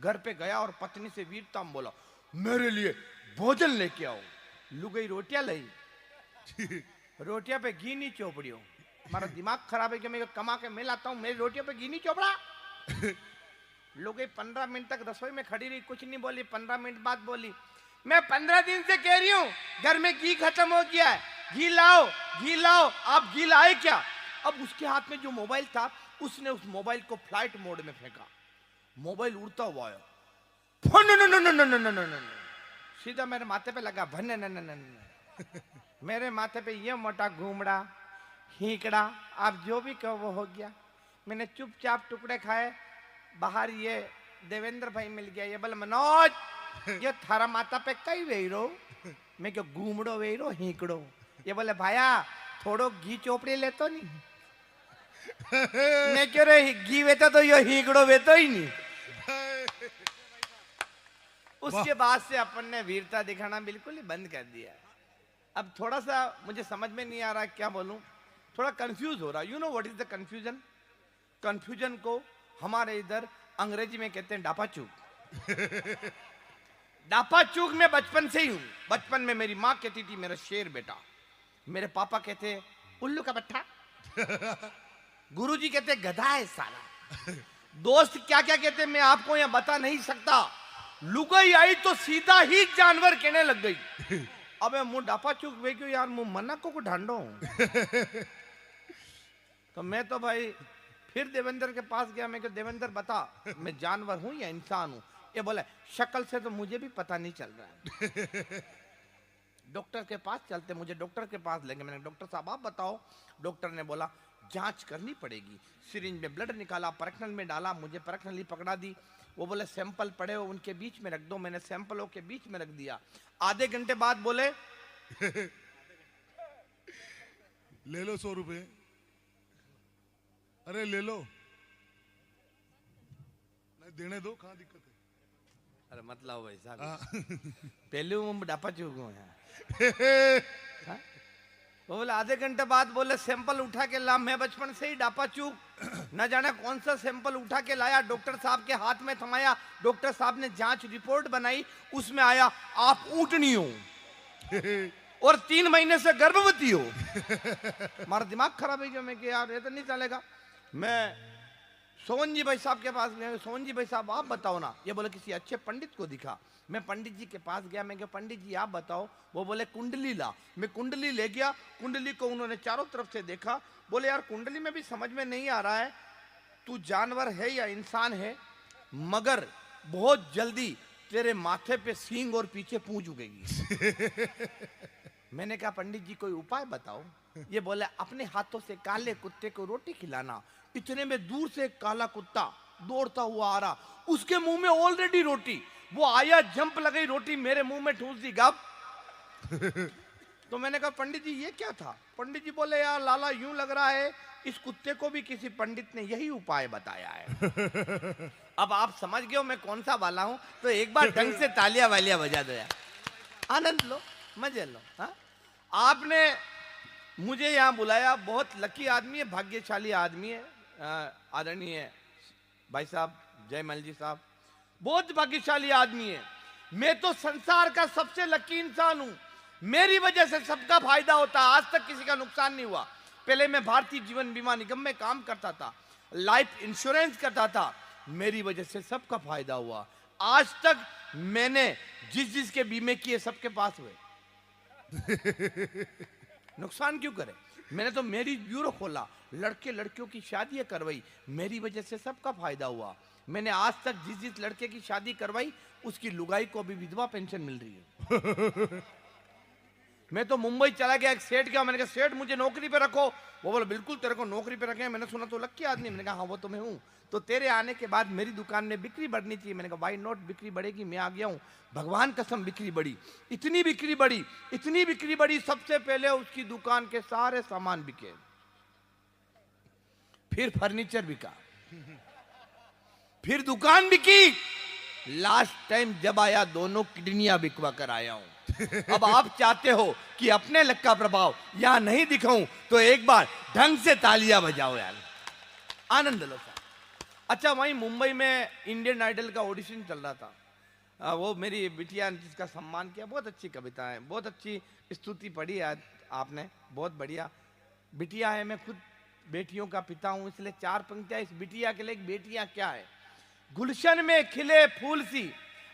घर पे गया और पत्नी से वीरता में बोला, मेरे लिए भोजन लेके आओ। लुगई रोटियां लाई, रोटियां पे घी नहीं चोपड़ियो। हमारा दिमाग खराब है कि मैं कमा के मैं लाता हूँ, मेरी रोटियों पे घी नहीं चोपड़ा। लुगई 15 मिनट तक रसोई में खड़ी रही, कुछ नहीं बोली। 15 मिनट बाद बोली, मैं 15 दिन से कह रही हूँ घर में घी खत्म हो गया है, घी लाओ घी लाओ, आप घी लाए क्या? अब उसके हाथ में जो मोबाइल था, उसने उस मोबाइल को फ्लाइट मोड में फेंका। मोबाइल उड़ता हुआ आया, सीधा मेरे माथे पे लगा। मेरे माथे पे ये मोटा घूमड़ा हीकड़ा, आप जो भी कहो वो हो गया। मैंने चुपचाप टुकड़े खाए। बाहर ये देवेंद्र भाई मिल गया। ये बोले, मनोज ये थारा माथा पे कई वेरो? मैं क्यों घूमड़ो वेरो हीकड़ो? ये बोले, भाया थोड़ो घी चोपड़ी लेतो नहीं। मैं क्यों रे घी वेता तो यो हीकड़ो वेतो ही नहीं। उसके बाद से अपन ने वीरता दिखाना बिल्कुल ही बंद कर दिया। अब थोड़ा सा मुझे समझ में नहीं आ रहा क्या बोलूं, थोड़ा कंफ्यूज हो रहा। You know what is the confusion? Confusion को हमारे इधर अंग्रेजी में कहते हैं डापाचूक। डापाचूक में बचपन से ही हूं। बचपन में मेरी माँ कहती थी मेरा शेर बेटा, मेरे पापा कहते उल्लू का बट्टा, गुरुजी कहते गधा है साला, दोस्त क्या क्या कहते मैं आपको यहां बता नहीं सकता। लुगाई आई तो सीधा ही जानवर कहने लग गई। अबे मुंह डापा चूक वे क्यों यार, मुंह मन्ना को ढांडो। तो मैं तो भाई फिर देवेंद्र के पास गया। मैं कहा, देवेंद्र बता मैं जानवर हूं या इंसान हूं? ये बोला, शक्ल से तो मुझे भी पता नहीं चल रहा है। डॉक्टर के पास चलते, मुझे डॉक्टर के पास लेंगे। मैंने, डॉक्टर साहब आप बताओ। डॉक्टर ने बोला, जांच करनी पड़ेगी। सिरिंज में ब्लड निकाला, परखनल में डाला, मुझे परखनली पकड़ा दी। वो बोले सैंपल पड़े हो उनके बीच में रख दो। मैंने सैंपलों के बीच में रख दिया। आधे घंटे बाद बोले ले लो 100 रुपए। अरे ले लो, नहीं देने दो, कहाँ दिक्कत है? अरे मतलब भाई साहब पहले वो डापा चूक हूँ। वो बोले आधे घंटे बाद बोले सैंपल उठा के ला। मैं बचपन से ही डापा चूक, न जाने कौन सा सैंपल उठा के लाया, डॉक्टर साहब के हाथ में थमाया। डॉक्टर साहब ने जांच रिपोर्ट बनाई, उसमें आया आप ऊँटनी हो और 3 महीने से गर्भवती हो। हमारा दिमाग खराब है क्या? मैं कि यार ये तो नहीं चलेगा। मैं सोवन जी भाई साहब के पास गया। सोवन जी भाई साहब आप बताओ ना। ये बोले किसी अच्छे पंडित को दिखा। मैं पंडित जी के पास गया। मैं क्या पंडित जी आप बताओ? वो बोले कुंडली ला। मैं कुंडली ले गया। कुंडली को उन्होंने चारों तरफ से देखा। बोले यार कुंडली में भी समझ में नहीं आ रहा है तू जानवर है या इंसान है, मगर बहुत जल्दी तेरे माथे पे सींग और पीछे पूंछ उगेगी। मैंने कहा पंडित जी कोई उपाय बताओ। ये बोले अपने हाथों से काले कुत्ते को रोटी खिलाना। इतने में दूर से एक काला कुत्ता दौड़ता हुआ आ रहा, उसके मुंह में ऑलरेडी रोटी। वो आया, जंप लगाई, रोटी मेरे मुंह में ठूस दी गप। तो मैंने कहा पंडित जी ये क्या था? पंडित जी बोले यार लाला यूं लग रहा है इस कुत्ते को भी किसी पंडित ने यही उपाय बताया है। अब आप समझ गए हो मैं कौन सा वाला हूं, तो एक बार ढंग से तालियां वालियां बजा दो यार, आनंद लो, मजे लो। हाँ? आपने मुझे यहाँ बुलाया, बहुत लकी आदमी है, भाग्यशाली आदमी है आदरणीय भाई साहब जयमल जी साहब, बहुत भाग्यशाली आदमी है। मैं तो संसार का सबसे लकी इंसान हूं। मेरी वजह से सबका फायदा होता है, आज तक किसी का नुकसान नहीं हुआ। पहले मैं भारतीय जीवन बीमा निगम में काम करता था, लाइफ इंश्योरेंस करता था, मेरी वजह से सबका फायदा हुआ। आज तक मैंने जिस के बीमे किए सबके पास हुए। नुकसान क्यों करे? मैंने तो मेरी ब्यूरो खोला, लड़के लड़कियों की शादियां करवाई, मेरी वजह से सबका फायदा हुआ। मैंने आज तक जिस लड़के की शादी करवाई उसकी लुगाई को अभी विधवा पेंशन मिल रही है। मैं तो मुंबई चला गया, एक सेठ गया, मैंने कहा सेठ मुझे नौकरी पे रखो। वो बोला बिल्कुल तेरे को नौकरी पे रखे। मैंने सुना तो लकी आदमी। मैंने कहा हाँ वो तो मैं हूँ। तो तेरे आने के बाद मेरी दुकान में बिक्री बढ़नी चाहिए। मैंने कहा वाई नॉट, बिक्री बढ़ेगी, मैं आ गया हूँ। भगवान कसम बिक्री बढ़ी, इतनी बिक्री बढ़ी, इतनी बिक्री बढ़ी, सबसे पहले उसकी दुकान के सारे सामान बिके, फिर फर्नीचर बिका, फिर दुकान बिकी, लास्ट टाइम जब आया दोनों किडनियां बिकवा कर आया हूं। अब आप चाहते हो कि अपने लक का प्रभाव यहां नहीं दिखाऊं तो एक बार ढंग से तालियां बजाओ यार, आनंद लो साहब। अच्छा, वहीं मुंबई में इंडियन आइडल का ऑडिशन चल रहा था। वो मेरी बिटिया ने जिसका सम्मान किया, बहुत अच्छी कविता है, बहुत अच्छी स्तुति पढ़ी आज आपने, बहुत बढ़िया बिटिया है। मैं खुद बेटियों का पिता हूँ, इसलिए 4 पंक्तियां इस बिटिया के लिए। बेटियां क्या है? गुलशन में खिले फूल सी,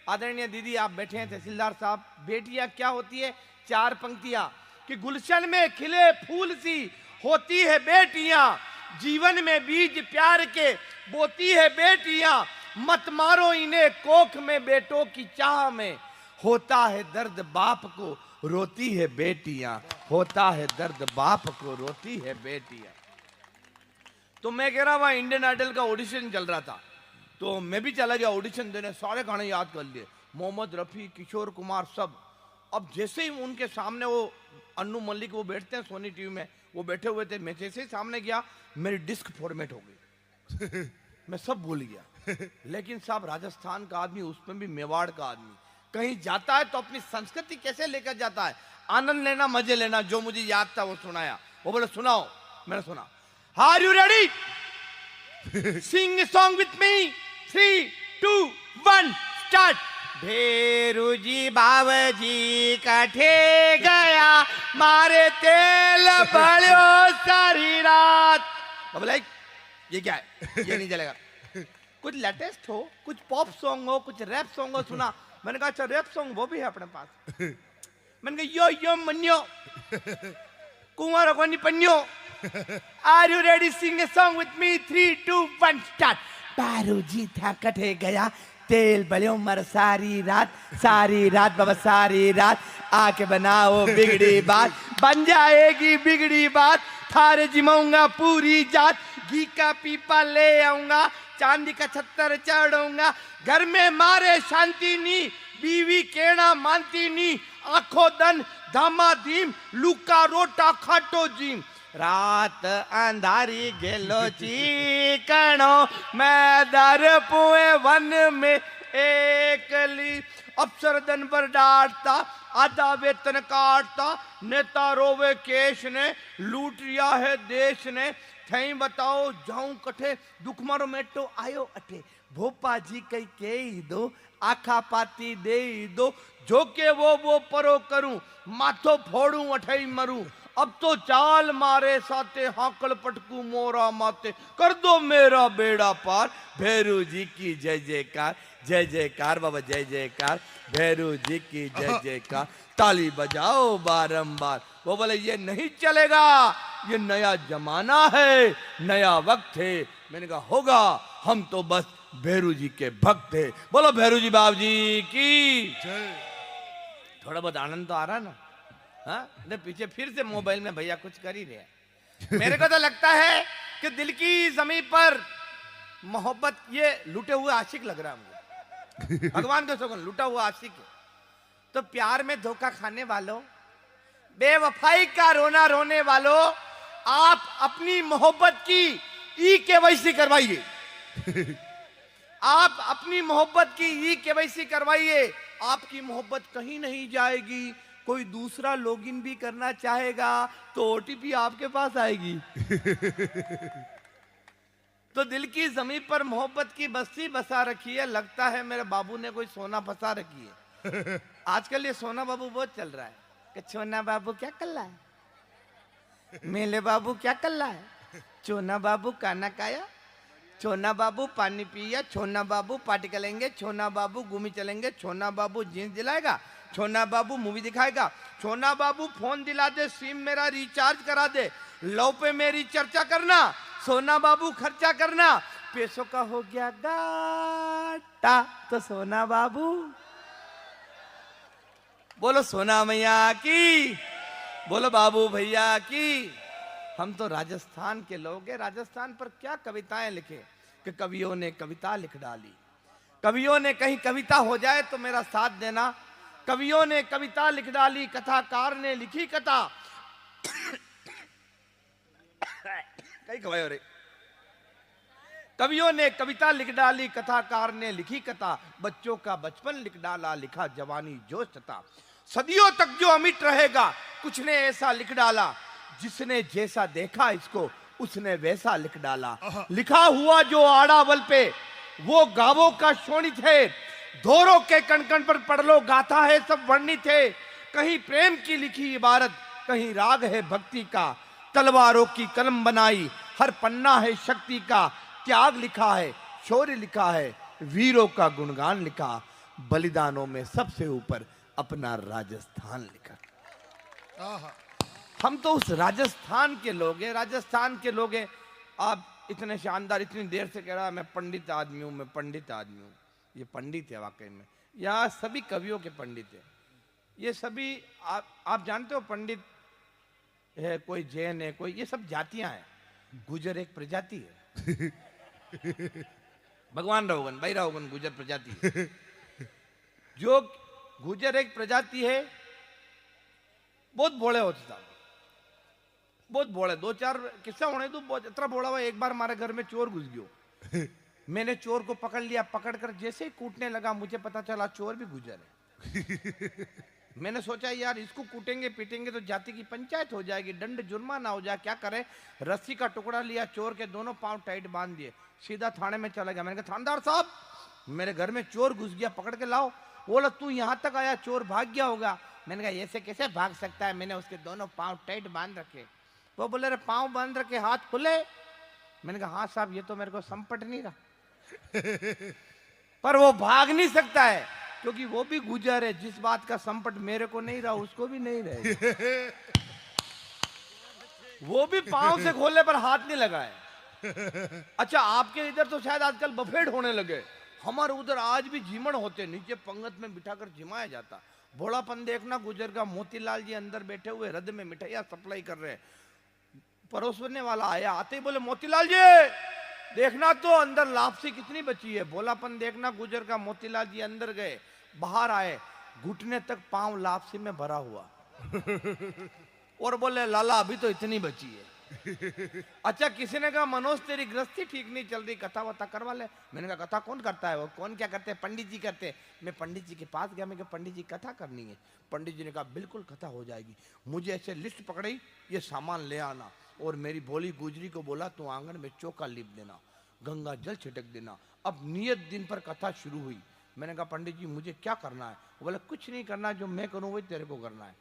आदरणीय दीदी आप बैठे हैं, तहसीलदार साहब, बेटियां क्या होती है? 4 पंक्तियां कि गुलशन में खिले फूल सी होती है बेटियां, जीवन में बीज प्यार के बोती है बेटियां, मत मारो इन्हें कोख में बेटों की चाह में, होता है दर्द बाप को रोती है बेटियां, होता है दर्द बाप को रोती है बेटियां। तो मैं कह रहा वहां इंडियन आइडल का ऑडिशन चल रहा था, तो मैं भी चला गया ऑडिशन देने, सारे गाने याद कर लिए, मोहम्मद रफी, किशोर कुमार, सब। अब जैसे ही उनके सामने वो अन्नू मल्लिक वो बैठते हैं सोनी टीवी में, वो बैठे हुए थे, मैं जैसे ही सामने गया मेरी डिस्क फॉर्मेट हो गई मैं सब भूल गया। लेकिन साहब राजस्थान का आदमी, उसमें भी मेवाड़ का आदमी, कहीं जाता है तो अपनी संस्कृति कैसे लेकर जाता है, आनंद लेना, मजे लेना। जो मुझे याद था वो सुनाया, वो बोले सुनाओ, मैंने सुना। Are you ready? Sing song with me, 3, 2, 1 start. Bheru ji बावजी कठे गया, मारे तेल बड़ो सारी रात। बोला ये क्या है, ये नहीं चलेगा, कुछ लेटेस्ट हो, कुछ पॉप सॉन्ग हो, कुछ रैप सॉन्ग हो। सुना, मैंने कहा अच्छा रैप सॉन्ग वो भी है अपने पास। मैंने कहा यो यो मन्यो कुंवर को नहीं पन्यो। Are you ready? Sing a song with me, 3, 2, 1 start. बारू जी था कटे गया, तेल बलियो मर सारी रात, सारी रात बाबा सारी रात, आके बनाओ बिगड़ी बात, बन जाएगी बिगड़ी बात, थारे जिमाऊंगा पूरी जात, घी का पीपा ले आऊंगा, चांदी का छत्तर चढ़ूंगा, घर में मारे शांति नी, बीवी केना मानती नी, आंखों दन धामा धीम, लुका रोटा खाटो जीम, रात अंधारी गेलो चीकणो, मैं दर पुए वन में एकली, अफसर दिन पर डांटता, आधा वेतन काटता, नेता रोवे केश ने, लूट लिया है देश ने, थई बताओ जाऊं कठे, दुख मारो मेटो आयो अठे, भोपा जी कई के दो, आखा पाती दे दो, जो के वो परो करूं, माथो फोड़ू अठई मरूं, अब तो चाल मारे साथे, हाकल पटकू मोरा माते, कर दो मेरा बेड़ा पार, भैरू जी की जय जयकार, जय जयकार बाबा जय जयकार, भैरू जी की जय जयकार, ताली बजाओ बारंबार। वो बोले ये नहीं चलेगा, ये नया जमाना है, नया वक्त है। मैंने कहा होगा, हम तो बस भैरू जी के भक्त थे। बोलो भैरू जी बाबू जी की जय। थोड़ा बहुत आनंद तो आ रहा ना? हाँ, पीछे फिर से मोबाइल में भैया कुछ कर ही रहे। मेरे को तो लगता है कि दिल की जमीन पर मोहब्बत, ये लुटे हुए आशिक लग रहा है मुझे। भगवान के सौगंध, लुटा हुआ आशिक है। तो प्यार में धोखा खाने वालों, बेवफाई का रोना रोने वालों, आप अपनी मोहब्बत की ई-केवाईसी करवाइए। आप अपनी मोहब्बत की ई-केवाईसी करवाइए, आपकी मोहब्बत कहीं नहीं जाएगी। कोई दूसरा लॉगिन भी करना चाहेगा तो ओटीपी आपके पास आएगी। तो दिल की जमीन पर मोहब्बत की बस्ती बसा रखी है। लगता है मेरे बाबू ने कोई सोना फंसा रखी है। आजकल ये सोना बाबू बहुत चल रहा है कि छोना बाबू क्या कर रहा है, मेले बाबू क्या कर रहा है, चोना बाबू खाना खाया, छोना बाबू पानी पिया, छोना बाबू पार्टी करेंगे, छोना बाबू घूमी चलेंगे, छोना बाबू जींस दिलाएगा, छोना बाबू मूवी दिखाएगा, छोना बाबू फोन दिला दे, सिम मेरा रिचार्ज करा दे, लो पे मेरी चर्चा करना, सोना बाबू खर्चा करना, पैसों का हो गया घाटा तो सोना बाबू। बोलो सोना मैया की, बोलो बाबू भैया की। हम तो राजस्थान के लोग हैं, राजस्थान पर क्या कविताएं लिखे कि कवियों ने कविता लिख डाली। कवियों ने कहीं कविता हो जाए तो मेरा साथ देना। कवियों ने कविता लिख डाली, कथाकार ने लिखी कथा। कहीं खवाए हो रे। कवियों ने कविता लिख डाली, कथाकार ने लिखी कथा, बच्चों का बचपन लिख डाला, लिखा जवानी जोश था, सदियों तक जो अमिट रहेगा, कुछ ने ऐसा लिख डाला, जिसने जैसा देखा इसको उसने वैसा लिख डाला। लिखा हुआ जो आड़ावल पे वो गावों का शोणित है, धोरों के कण कण पर पढ़ लो गाथा है सब वर्णित है। कहीं प्रेम की लिखी इबारत, कहीं राग है भक्ति का, तलवारों की कलम बनाई हर पन्ना है शक्ति का। त्याग लिखा है, शौर्य लिखा है, वीरों का गुणगान लिखा, बलिदानों में सबसे ऊपर अपना राजस्थान लिखा। आहा, हम तो उस राजस्थान के लोग हैं, राजस्थान के लोग हैं। आप इतने शानदार, इतनी देर से कह रहा है मैं पंडित आदमी हूं, मैं पंडित आदमी हूं। ये पंडित है वाकई में, यहाँ सभी कवियों के पंडित है। ये सभी आप जानते हो, पंडित है, कोई जैन है, कोई, ये सब जातियां हैं। गुजर एक प्रजाति है। भगवान रहोगन, भाई रहोगन, गुजर प्रजाति है। जो गुजर एक प्रजाति है, बहुत भोले होते साहब, बहुत भोले। दो चार किस्सा होने तो बहुत इतना भोला हुआ। एक बार हमारे घर में चोर घुस गयो, मैंने चोर को पकड़ लिया, पकड़कर जैसे ही कूटने लगा मुझे पता चला चोर भी गुजर है। मैंने सोचा यार इसको कूटेंगे पीटेंगे तो जाति की पंचायत हो जाएगी, दंड जुर्माना हो जाए, क्या करे। रस्सी का टुकड़ा लिया, चोर के दोनों पांव टाइट बांध दिए, सीधा थाने में चला गया। मैंने कहा थानेदार साहब मेरे घर में चोर घुस गया, पकड़ के लाओ। बोला तू यहाँ तक आया, चोर भाग गया होगा। मैंने कहा ऐसे कैसे भाग सकता है, मैंने उसके दोनों पांव टाइट बांध रखे। वो बोले अरे पांव बांध रखे हाथ खुले। मैंने कहा हाँ साहब ये तो मेरे को संपट नहीं रहा। पर वो भाग नहीं सकता है क्योंकि वो भी गुजर है। जिस बात का संपट मेरे को नहीं रहा उसको भी नहीं रहे। वो भी पांव से खोले पर हाथ नहीं लगाए। अच्छा आपके इधर तो शायद आजकल बफेट होने लगे, हमारे उधर आज भी जीमण होते, नीचे पंगत में बिठाकर जिमाया जाता। भोलापन देखना गुजर का। मोतीलाल जी अंदर बैठे हुए रद में मिठाइयां सप्लाई कर रहे हैं। परोसने वाला आया, आते ही बोले मोतीलाल जी देखना तो अंदर लापसी कितनी बची है। भोलापन देखना गुजर का। मोतीलाल जी अंदर गए, बाहर आए, घुटने तक पांव लापसी में भरा हुआ और बोले लाला अभी तो इतनी बची है। अच्छा किसी ने कहा मनोज तेरी गृहस्थी ठीक नहीं चल रही, कथा वथा करवा ले। मैंने कहा कथा कौन करता है, वो कौन क्या करते हैं, पंडित जी करते हैं। मैं पंडित जी के पास गया, मैं कहा पंडित जी कथा करनी है। पंडित जी ने कहा बिल्कुल कथा हो जाएगी। मुझे ऐसे लिस्ट पकड़ी, ये सामान ले आना, और मेरी भोली गुजरी को बोला तू आंगन में चौका लीप देना, गंगा जल छिटक देना। अब नियत दिन पर कथा शुरू हुई। मैंने कहा पंडित जी मुझे क्या करना है। वो बोला कुछ नहीं करना, जो मैं करूँ वही तेरे को करना है।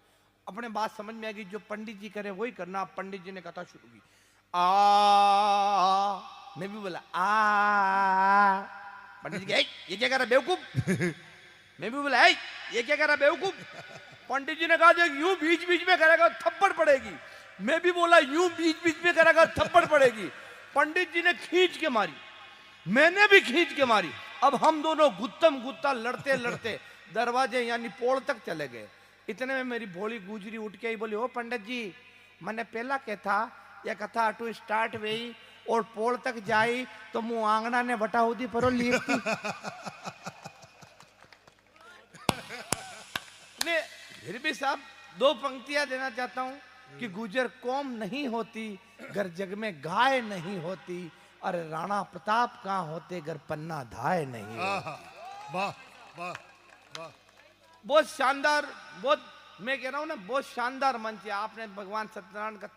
अपने बात समझ में आ गई, जो पंडित जी करे वही करना। पंडित जी ने कथा शुरू की। मैं भी बोला आ। पंडित जी ये क्या कर रहा बेवकूफ। मैं भी बोला ये क्या कर रहा बेवकूफ। पंडित जी ने कहा यूं बीच बीच में करेगा थप्पड़ पड़ेगी। मैं भी बोला यूं बीच बीच में करेगा थप्पड़ पड़ेगी। पंडित जी ने खींच के मारी, मैंने भी खींच के मारी। अब हम दोनों गुत्तम गुत्ता लड़ते लड़ते दरवाजे यानी पोल तक चले गए। इतने में मेरी भोली गुजरी उठ के ही बोली ओ पंडित जी मैंने पहला क्या था या कथा टू स्टार्ट वही और पोल तक जाई तो मुंह आंगना ने बटा होती परो लीपती। फिर भी साहब दो पंक्तियां देना चाहता हूं कि गुजर कौम नहीं होती घर जग में गाय नहीं होती, अरे राणा प्रताप कहाँ होते घर पन्ना धाय नहीं होती। वाह वाह वाह, बहुत शानदार, बहुत मैं कह रहा हूँ ना बहुत शानदार मंच है। आपने भगवान सत्यनारायण का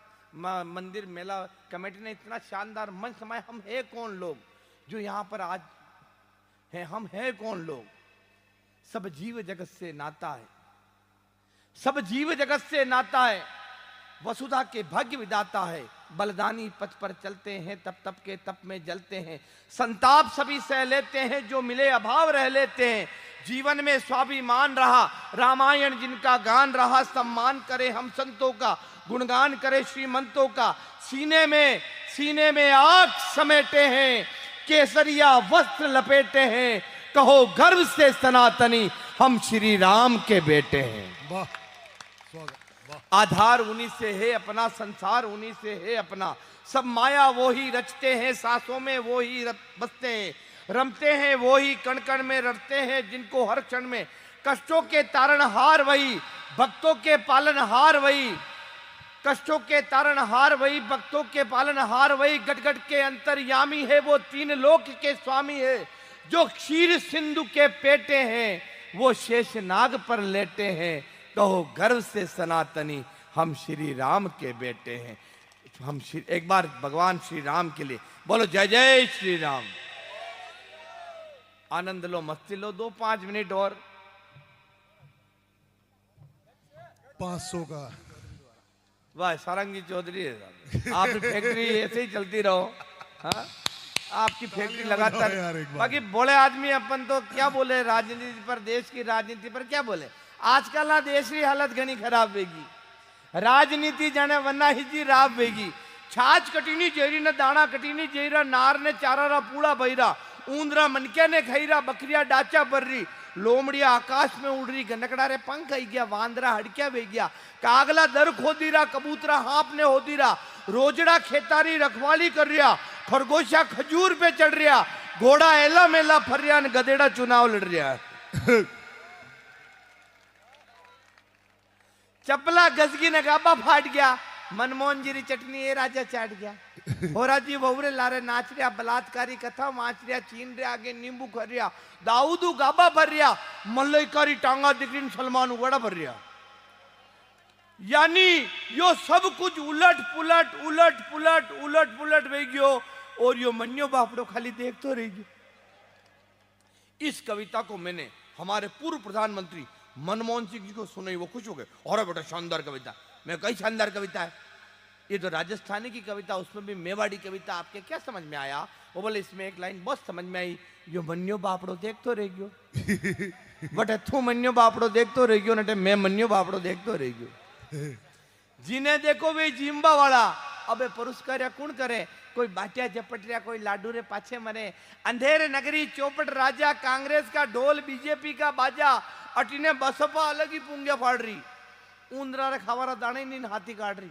मंदिर मेला कमेटी ने इतना शानदार मंच समाया। हम है कौन लोग जो यहाँ पर आज हैं, हम है कौन लोग। सब जीव जगत से नाता है, सब जीव जगत से नाता है, वसुधा के भाग्य विदाता है। बलिदानी पथ पर चलते हैं, तप तप के तप में जलते हैं, संताप सभी सह लेते हैं, जो मिले अभाव रह लेते हैं। जीवन में स्वाभिमान रहा, रामायण जिनका गान रहा, सम्मान करे हम संतों का, गुणगान करे श्रीमंतों का। सीने में आग समेटे हैं, केसरिया वस्त्र लपेटे हैं, कहो गर्व से सनातनी हम श्री राम के बेटे हैं। वाह स्वागत, वाह। आधार उन्हीं से है अपना, संसार उन्हीं से है अपना, सब माया वो ही रचते हैं, सांसों में वो ही बसते हैं, रमते हैं वो ही कण कण में रटते हैं, जिनको हर क्षण में कष्टों के तारणहार वही, भक्तों के पालनहार वही, कष्टों के तारणहार वही, भक्तों के पालनहार वही, गट गट के अंतर्यामी है वो, तीन लोक के स्वामी है, जो क्षीर सिंधु के पेटे हैं, वो शेषनाग पर लेटे हैं, कहो गर्व से सनातनी हम श्री राम के बेटे हैं। हम एक बार भगवान श्री राम के लिए बोलो जय जय श्री राम। आनंद लो, मस्ती लो, 2-5 मिनट और। 500 का। वाह सारंगी चौधरी है साहब, आपकी फैक्ट्री ऐसे ही चलती रहो। हाँ, आपकी फैक्ट्री लगातार। बाकी बोले आदमी अपन तो क्या बोले राजनीति पर, देश की राजनीति पर क्या बोले। आजकल ना देश की हालत घनी खराब होगी, राजनीति जाने वरना ही जी राब वेगी। छाछ कटीनी जेरी ने दाना कटीनी जेरा, नार ने चारा रा पूड़ा भैरा, ऊंदरा मनके ने खैरा, बकरिया डाचा भर रही, लोमड़िया आकाश में उड़ रही, गनकड़ा रे पंख आई गया, वांदरा हड़किया वे गया, कागला दर खोदी रहा, कबूतरा हाथ ने होती रहा, रोजड़ा खेतारी रखवाली कर रिया, खरगोशा खजूर पे चढ़ रिया, घोड़ा एला मेला फर रिया, गधेड़ा चुनाव लड़ रिया। चपला गसगी ने गाबा फाट गया, मनमोहन जी री चटनी ये राजा चाट गया, होरा जी बहुरे लारे नाच रिया, बलात्कारी कथा माच रिया, चीन रे आगे नींबू खर रिया, दाऊदू गाबा भर रिया, मल्लईकारी टांगा दिखरी सलमान उगड़ा भर रिया। यानी यो सब कुछ उलट पुलट उलट पुलट उलट पुलट वे गयो, और यो मन्यो बापड़ो खाली देख तो रही गयो। इस कविता को मैंने हमारे पूर्व प्रधानमंत्री मनमोहन सिंह जी को सुनाई, वो खुश हो गए, और बेटा शानदार कविता। मैं कई शानदार कविता है, ये तो राजस्थानी की कविता, उसमें भी मेवाड़ी कविता, आपके क्या समझ में आया। वो बोले इसमें एक लाइन बहुत समझ में आई, यो मन्यो बापड़ो देख तो रह गयो, बटे तू मन्यो बापड़ो देख तो रह गयो, नटे मैं मन्यो बापड़ो देख तो रह गयो। जिन्हें देखो वे जिम्बा वाला, अबे पुरस्कार कौन करे, कोई बाटिया झपटिया, कोई लाडू रे पाछे मरे, अंधेरे नगरी चौपट राजा, कांग्रेस का ढोल बीजेपी का बाजा, अटीने बसपा अलग ही पुंगे फाड़ रही, ऊंदरा रे खावारा दाने नीन हाथी काट रही।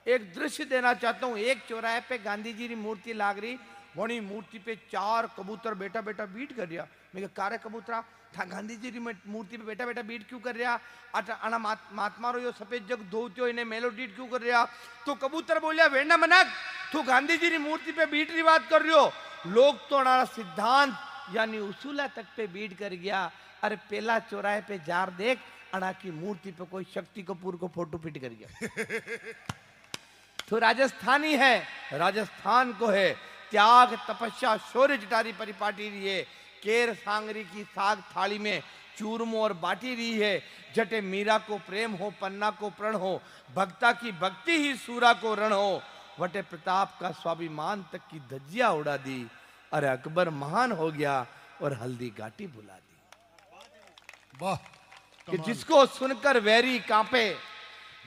एक दृश्य देना चाहता हूं, एक चौराहे पे गांधी जी की मूर्ति लाग रही, वही मूर्ति पे 4 कबूतर बेटा बेटा बीट कर रिया। मैं कारे कबूतरा था गांधी जी की मूर्ति पे बेटा बेटा बीट क्यों कर रहा, आना महात्मा रो यो सफेद जग धोत्यो इन्हें मेलोडीट क्यों कर रहा। तो कबूतर बोलिया वेंडा मनक, तू गांधी जी की मूर्ति पे बीट री बात कर रही हो, लोग तो अना सिद्धांत यानी उसूला तक पे बीट कर गया। अरे पेला चौराहे पे जार देख, अड़ा की मूर्ति पे कोई शक्ति कपूर को फोटो फिट कर गया। तो राजस्थानी है, राजस्थान को है त्याग तपस्या शौर्य जटारी परिपाटी रही है, केर सांगरी की साग थाली में चूरमो और बाटी रही है, जटे मीरा को प्रेम हो, पन्ना को प्रण हो, भक्ता की भक्ति ही सूरा को रण हो, वटे प्रताप का स्वाभिमान तक की धज्जियां उड़ा दी। अरे अकबर महान हो गया और हल्दी घाटी बुला दी। वाह, कि जिसको सुनकर वैरी कांपे,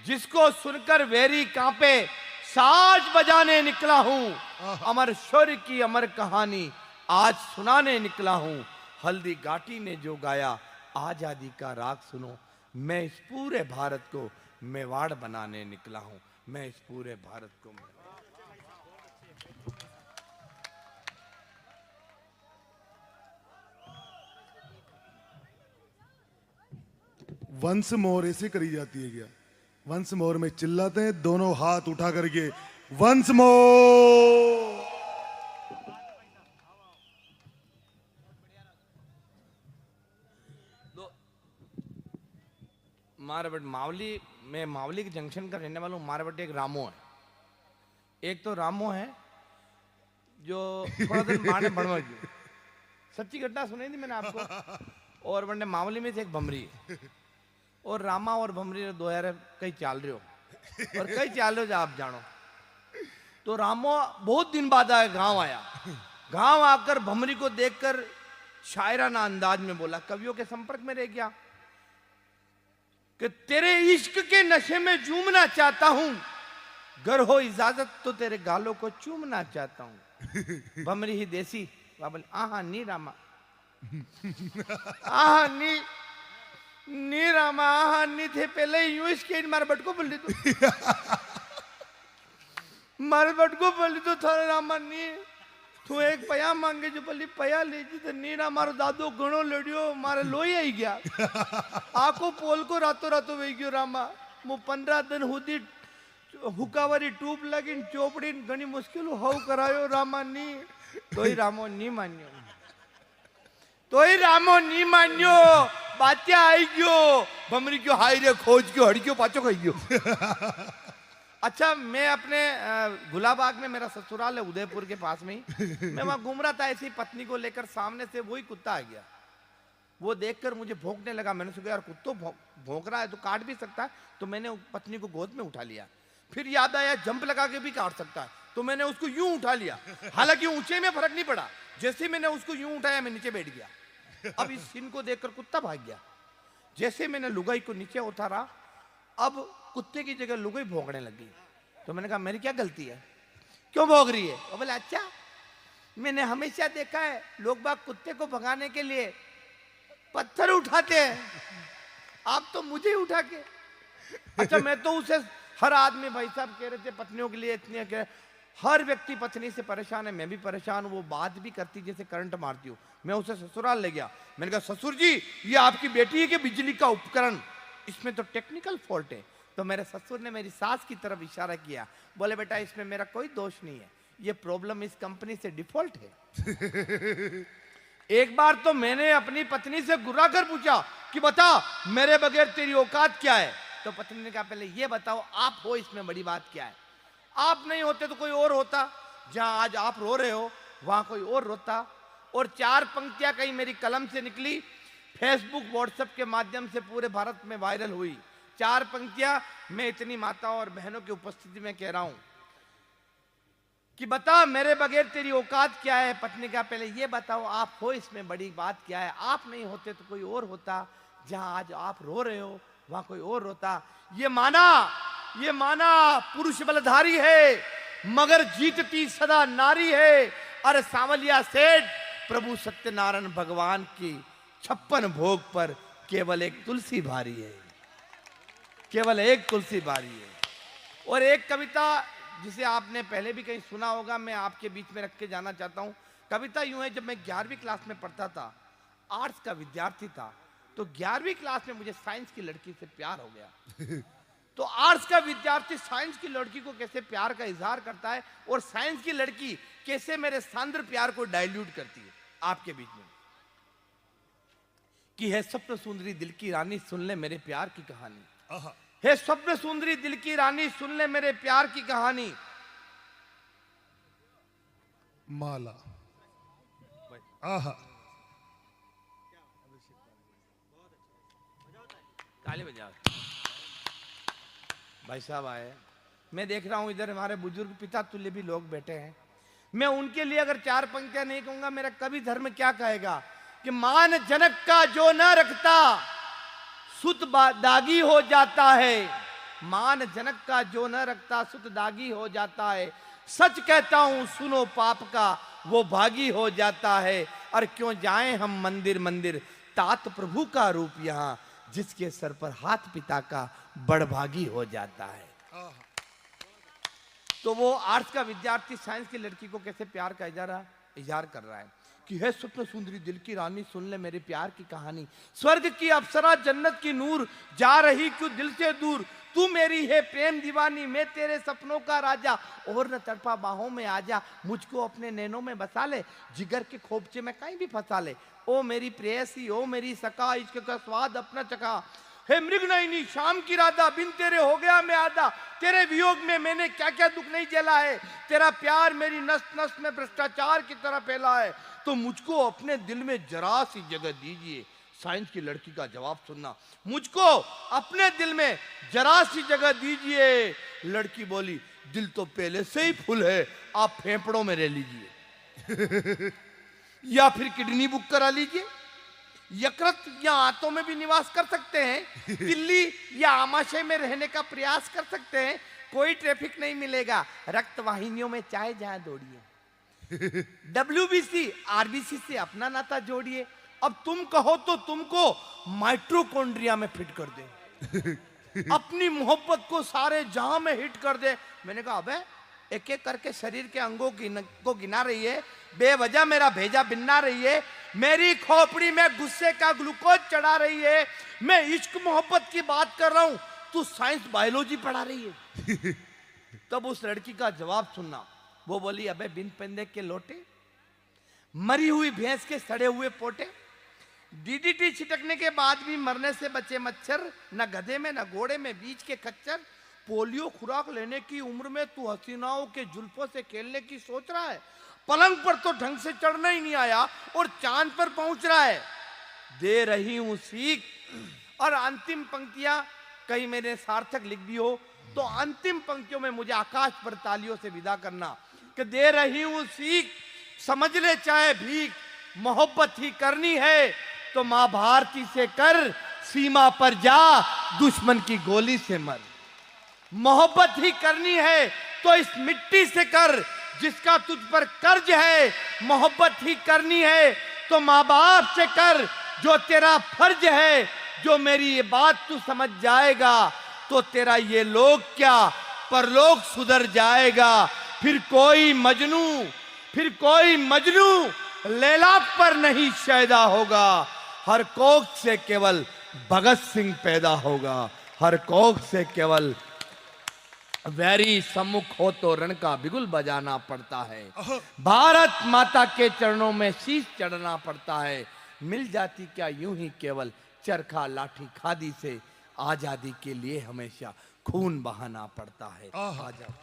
जिसको सुनकर वैरी कांपे, साज बजाने निकला हूं, अमर शौर्य की अमर कहानी आज सुनाने निकला हूं। हल्दी घाटी ने जो गाया आजादी का राग सुनो, मैं इस पूरे भारत को मेवाड़ बनाने निकला हूं, मैं इस पूरे भारत को वंस मोर ऐसे करी जाती है क्या? वंस मोर में चिल्लाते हैं दोनों हाथ उठा करके, वंस मोर। मारवट मावली, मैं मावली के जंक्शन का रहने वाला हूँ। मारवट एक रामो है, एक तो रामो है जो थोड़ा दिन बाढ़ में बढ़वा गया, सच्ची घटना सुनाई थी मैंने आपको। और वनडे मावली में से एक भमरी है, और रामा और भमरी दो यार कई चाल रहे हो, और कई चाल रहे हो जो आप जानो। तो रामो बहुत दिन बाद आया, गांव आया, गांव आकर भमरी को देखकर शायराना अंदाज में बोला, कवियों के संपर्क में रह गया कि तेरे इश्क के नशे में झूमना चाहता हूं, गर हो इजाजत तो तेरे गालों को चूमना चाहता हूं। भमरी ही देसी बोले, आहा नी रामा, आहा नी रामा, आहा नी थे पहले यूं इसके मारे बट को बोल दी, तो मारे बट को बोल दी तो थारे रामा नी तू एक पया मांगे जो बोली पया ले जी, तो नीरा मारो दादो घणो लड़ियो, मारे लोई आई गया, आको पोल को रातों रातों वे गयो रामा। मु 15 दिन हुदी हुकावरी टूप लगी चोपड़ी घनी मुश्किल हाउ करायो रामा नी, तोई रामो नी मान्यो, तोई रामो नी मान्यो, बात्या आई गयो। भमरी क्यों हाई रे खोज क्यों हड़ क्यों पाचो खाई गयो। अच्छा, मैं अपने गुलाबाग में, मेरा ससुराल है उदयपुर के पास में ही, मैं वहां घूम रहा था, ऐसी पत्नी को लेकर, सामने से वही कुत्ता आ गया। वो देखकर मुझे भौंकने लगा। मैंने सोचा यार कुत्ता भौंक रहा है तो काट भी सकता है, तो मैंने पत्नी को गोद में उठा लिया। फिर याद आया जंप लगा के भी काट सकता है, तो मैंने उसको यूं उठा लिया। हालांकि ऊंचे में फर्क नहीं पड़ा, जैसे मैंने उसको यूं उठाया मैं नीचे बैठ गया। अब इस सीन को देखकर कुत्ता भाग गया। जैसे मैंने लुगाई को नीचे उतारा, अब कुत्ते की जगह लुगाई भौंकने लग गई। तो मैंने कहा मेरी क्या गलती है, क्यों भौंक रही है? वो बोले अच्छा, मैंने हमेशा देखा है लोग बाग कुत्ते को भगाने के लिए पत्थर उठाते हैं, आप तो मुझे ही उठा के। अच्छा, मैं तो उसे, हर आदमी भाई साहब कह रहे थे पत्नियों के लिए इतने कह, हर व्यक्ति पत्नी से परेशान है, मैं भी परेशान हूं। वो बात भी करती जैसे करंट मारती हूँ। मैं उसे ससुराल ले गया। मैंने कहा ससुर जी, ये आपकी बेटी है कि बिजली का उपकरण, इसमें तो टेक्निकल फॉल्ट है। तो मेरे ससुर ने मेरी सास की तरफ इशारा किया, बोले बेटा इसमें मेरा कोई दोष नहीं है, ये प्रॉब्लम इस कंपनी से डिफॉल्ट है। एक बार तो मैंने अपनी पत्नी से गुर्रा कर पूछा कि बता मेरे बगैर तेरी औकात क्या है? तो पत्नी ने कहा पहले ये बताओ आप हो, इसमें बड़ी बात क्या है? आप नहीं होते तो कोई और होता, जहां आज आप रो रहे हो वहां कोई और रोता। और 4 पंक्तियां कहीं मेरी कलम से निकली, फेसबुक व्हाट्सएप के माध्यम से पूरे भारत में वायरल हुई। 4 पंक्तियां मैं इतनी माताओं और बहनों की उपस्थिति में कह रहा हूं कि बता मेरे बगैर तेरी औकात क्या है? पत्नी का पहले ये बताओ आप हो, इसमें बड़ी बात क्या है? आप नहीं होते तो कोई और होता, जहां आज आप रो रहे हो वहां कोई और रोता। ये माना पुरुष बलधारी है, मगर जीतती सदा नारी है। अरे सांवलिया सेठ, प्रभु सत्यनारायण भगवान की 56 भोग पर केवल एक तुलसी भारी है, केवल एक तुलसी भारी है। और एक कविता जिसे आपने पहले भी कहीं सुना होगा, मैं आपके बीच में रख के जाना चाहता हूं। कविता यूं है, जब मैं 11वीं क्लास में पढ़ता था, आर्ट्स का विद्यार्थी था, तो 11वीं क्लास में मुझे साइंस की लड़की से प्यार हो गया। तो आर्ट्स का विद्यार्थी साइंस की लड़की को कैसे प्यार का इजहार करता है, और साइंस की लड़की कैसे मेरे सांद्र प्यार को डाइल्यूट करती है, आपके बीच में। कि है स्वप्न सुंदरी दिल की रानी, सुन ले मेरे प्यार की कहानी। हे स्वप्न सुंदरी दिल की रानी, सुन ले मेरे प्यार की कहानी। माला, आहा, ताली बजाओ। भाई साहब आए, मैं देख रहा हूं इधर हमारे बुजुर्ग पिता तुल्य भी लोग बैठे हैं। मैं उनके लिए अगर 4 पंक्तियां नहीं कहूंगा, मेरा कवि धर्म क्या कहेगा कि मान जनक का जो न रखता सुत दागी हो जाता है। मान जनक का जो न रखता सुत दागी हो जाता है। सच कहता हूं सुनो पाप का वो भागी हो जाता है। और क्यों जाएं हम मंदिर मंदिर, तात प्रभु का रूप यहाँ, जिसके सर पर हाथ पिता का बड़भागी हो जाता है। तो वो आर्ट्स का विद्यार्थी साइंस की लड़की को कैसे प्यार का इजहार कर रहा है कि है स्वप्न सुंदरी दिल की रानी, सुन ले मेरे प्यार की कहानी। स्वर्ग की अप्सरा जन्नत की नूर, जा रही क्यों दिल से दूर, तू मेरी है प्रेम दीवानी, मैं तेरे सपनों का राजा, और न तड़पा बाहों में आजा, मुझको अपने नैनों में बसा ले, जिगर के खोपचे में कहीं भी फंसा ले। ओ मेरी प्रेयसी, ओ मेरी सका, इश्क का स्वाद अपना चखा। हे मृग नयनी शाम की राधा, बिन तेरे हो गया मैं आधा, तेरे वियोग में मैंने क्या क्या दुख नहीं झेला है, तेरा प्यार मेरी नस नस में भ्रष्टाचार की तरह फैला है, तो मुझको अपने दिल में जरा सी जगह दीजिए। साइंस की लड़की का जवाब सुनना, मुझको अपने दिल में जरा सी जगह दीजिए। लड़की बोली दिल तो पहले से ही फुल है, आप फेफड़ों में रह लीजिए या फिर किडनी बुक करा लीजिए। यकृत या आंतों में भी निवास कर सकते हैं, दिल्ली या आमाशय में रहने का प्रयास कर सकते हैं, कोई ट्रैफिक नहीं मिलेगा, रक्त वाहिनियों में चाहे जहां दौड़िए। WBC RBC से अपना नाता जोड़िए। अब तुम कहो तो तुमको माइट्रोकॉन्ड्रिया में फिट कर दे, अपनी मोहब्बत को सारे जहां में हिट कर दे। मैंने कहा अबे एक एक करके शरीर के अंगों को गिना रही है, बेवजह मेरा भेजा बिन्ना रही है, मेरी खोपड़ी में गुस्से का ग्लूकोज चढ़ा रही है। मैं इश्क मोहब्बत की बात कर रहा हूं, तू साइंस बायोलॉजी पढ़ा रही है। तब उस लड़की का जवाब सुनना, वो बोली अबे बिन पंदे के लोटे, मरी हुई भैंस के सड़े हुए पोटे, DDT छिटकने के बाद भी मरने से बचे मच्छर, न गधे में न घोड़े में बीच के खच्चर, पोलियो खुराक लेने की उम्र में तू हसीनाओं के जुल्फों से खेलने की सोच रहा है। पलंग पर तो ढंग से चढ़ना ही नहीं आया और चांद पर पहुंच रहा है। दे रही हूं सीख। और अंतिम पंक्तियां कहीं मैंने सार्थक लिख दी हो तो अंतिम पंक्तियों में मुझे आकाश पर तालियों से विदा करना कि दे रही हूं सीख, समझ ले चाहे भीख, मोहब्बत ही करनी है तो मां भारती से कर, सीमा पर जा दुश्मन की गोली से मर। मोहब्बत ही करनी है तो इस मिट्टी से कर जिसका तुझ पर कर्ज है। मोहब्बत ही करनी है तो माँ बाप से कर जो तेरा फर्ज है। जो मेरी ये बात तू समझ जाएगा तो तेरा ये लोग क्या परलोक सुधर जाएगा। फिर कोई मजनू लैला पर नहीं शैदा होगा। हर कोख से केवल भगत सिंह पैदा होगा। हर कोख से केवल वैरी सम्मुख हो तो रण का बिगुल बजाना पड़ता है। भारत माता के चरणों में शीश चढ़ना पड़ता है। मिल जाती क्या यूं ही केवल चरखा लाठी खादी से, आजादी के लिए हमेशा खून बहाना पड़ता है। आजाद